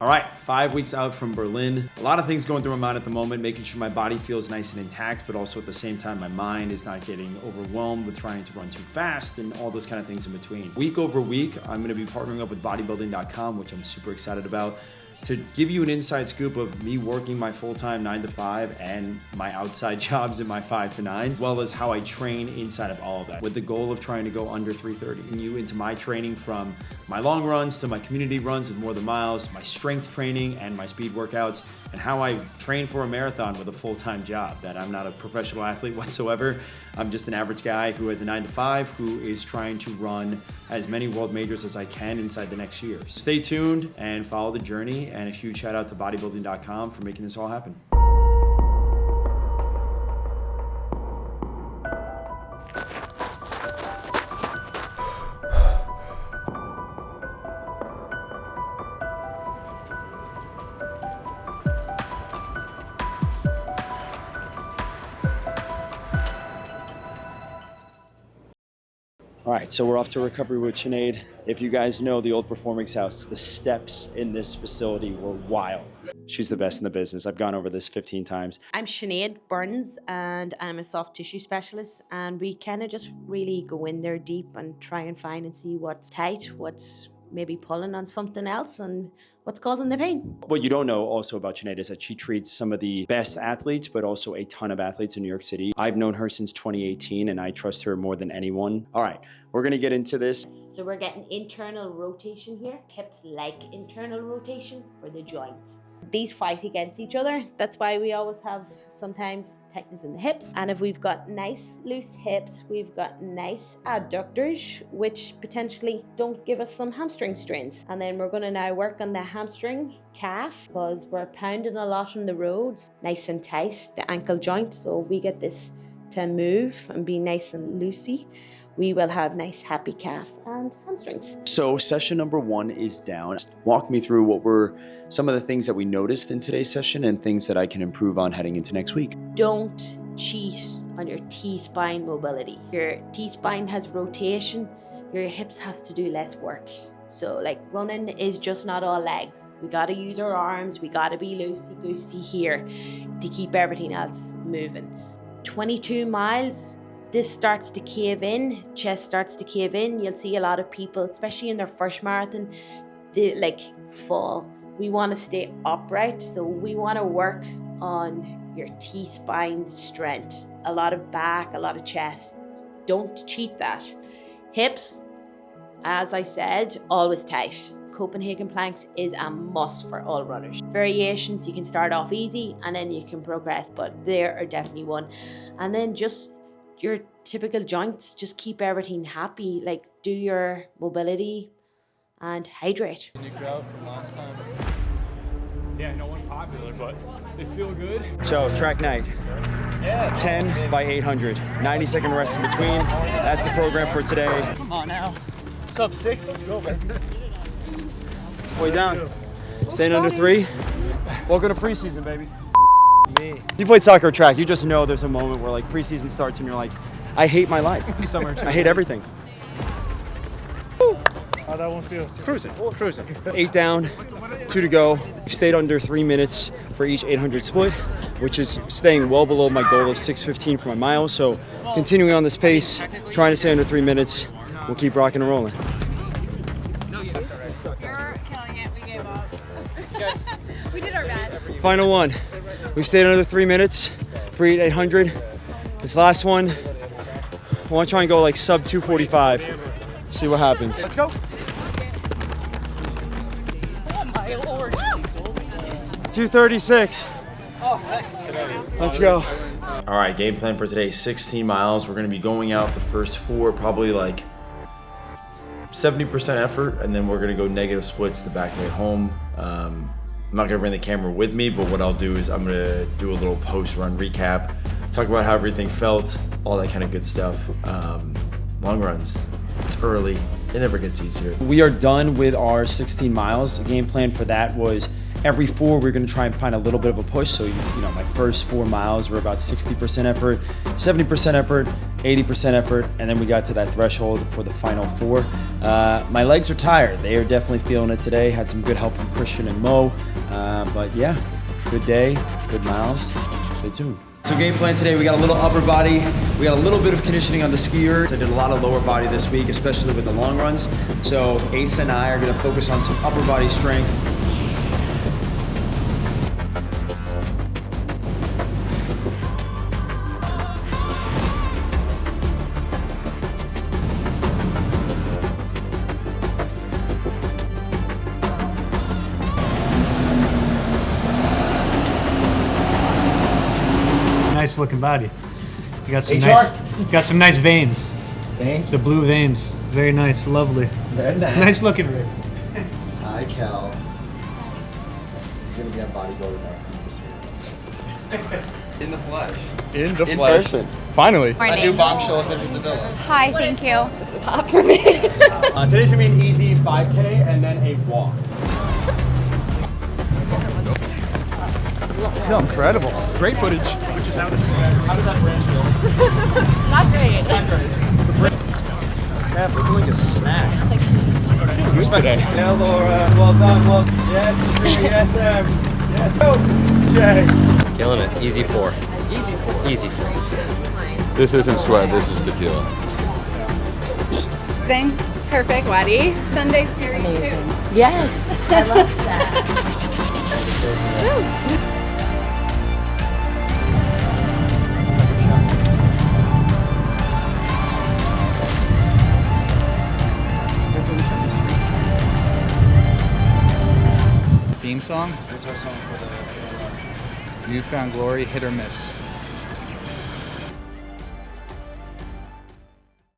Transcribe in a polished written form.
All right, 5 weeks out from Berlin. A lot of things going through my mind at the moment, making sure my body feels nice and intact, but also at the same time, my mind is not getting overwhelmed with trying to run too fast and all those kind of things in between. Week over week, I'm gonna be partnering up with Bodybuilding.com, which I'm super excited about, to give you an inside scoop of me working my full-time 9 to 5 and my outside jobs in my 5 to 9, as well as how I train inside of all of that, with the goal of trying to go under 330. And you into my training from my long runs to my community runs with more than miles, my strength training and my speed workouts, and how I train for a marathon with a full-time job, that I'm not a professional athlete whatsoever. I'm just an average guy who has a 9 to 5, who is trying to run as many world majors as I can inside the next year. So stay tuned and follow the journey, and a huge shout out to Bodybuilding.com for making this all happen. All right, so we're off to recovery with Sinead. If you guys know the old Performance House, the steps in this facility were wild. She's the best in the business. I've gone over this 15 times. I'm Sinead Burns and I'm a soft tissue specialist, and we kind of just really go in there deep and try and find and see what's tight, what's maybe pulling on something else, and what's causing the pain. What you don't know also about Sinead is that she treats some of the best athletes, but also a ton of athletes in New York City. I've known her since 2018 and I trust her more than anyone. All right, we're gonna get into this. So we're getting internal rotation here. Hips like internal rotation for the joints. These fight against each other. That's why we always have sometimes tightness in the hips. And if we've got nice loose hips, we've got nice adductors, which potentially don't give us some hamstring strains. And then we're gonna now work on the hamstring calf, because we're pounding a lot on the roads, nice and tight, the ankle joint. So if we get this to move and be nice and loosey, we will have nice happy calves and hamstrings. So session number 1 is down. Walk me through what were some of the things that we noticed in today's session and things that I can improve on heading into next week. Don't cheat on your T-spine mobility. Your T-spine has rotation, your hips has to do less work. So like running is just not all legs. We gotta use our arms, we gotta be loosey-goosey here to keep everything else moving. 22 miles, this starts to cave in, chest starts to cave in. You'll see a lot of people, especially in their first marathon, they like fall. We want to stay upright, so we want to work on your T-spine strength. A lot of back, a lot of chest. Don't cheat that. Hips, as I said, always tight. Copenhagen planks is a must for all runners. Variations, you can start off easy and then you can progress, but there are definitely one. And then just your typical joints, just keep everything happy, like do your mobility and hydrate. New crowd from last time. Yeah, no one popular, but they feel good. So track night, 10 by 800, 90-second rest in between. That's the program for today. Come on now. Sub 6, let's go, baby. Way down, staying under 3. Welcome to preseason, baby. Me. You played soccer or track, you just know there's a moment where like preseason starts and you're like, I hate my life. I hate everything. How'd that one feel? Cruising. 8 down, 2 to go. We stayed under 3 minutes for each 800 split, which is staying well below my goal of 6:15 for my miles. So continuing on this pace, trying to stay under 3 minutes. We'll keep rocking and rolling. You're killing it. We gave up. We did our best. Final one. We stayed under 3 minutes for each 800. This last one, I want to try and go like sub 245. See what happens. Let's go. 236. Let's go. All right, game plan for today, 16 miles. We're gonna be going out the first 4, probably like 70% effort, and then we're gonna go negative splits the back way home. I'm not gonna bring the camera with me, but what I'll do is I'm gonna do a little post-run recap, talk about how everything felt, all that kind of good stuff. Long runs, it's early, it never gets easier. We are done with our 16 miles. The game plan for that was Every 4, we're gonna try and find a little bit of a push. So, you know, my first 4 miles were about 60% effort, 70% effort, 80% effort, and then we got to that threshold for the final 4. My legs are tired. They are definitely feeling it today. Had some good help from Christian and Mo. But yeah, good day, good miles. Stay tuned. So game plan today, we got a little upper body, we got a little bit of conditioning on the skiers. I did a lot of lower body this week, especially with the long runs. So Ace and I are gonna focus on some upper body strength. Nice looking body. You got some HR? nice veins. Thank you. The blue veins. Very nice, lovely. Very nice. Nice looking rig. Hi, Cal. It's gonna be on Bodybuilding.com this year. In the flesh. In the flesh. person. Finally. Morning. A new bombshell has entered the villa. Hi, thank you. This is hot for me. Today's gonna be an easy 5K and then a walk. I feel incredible. Great footage. How did that branch feel? Not great. Yeah, looking like a snack. Good today. Yeah, Laura. Well done. Well, yes, yes, yes. Go, Jay. Killing it. Easy 4. Easy 4. Easy 4. This isn't sweat, this is tequila. Zing. Perfect. Sweaty. Sunday series. Amazing. Yes, I love that. Theme song? What's our song for the Newfound Glory, Hit or Miss?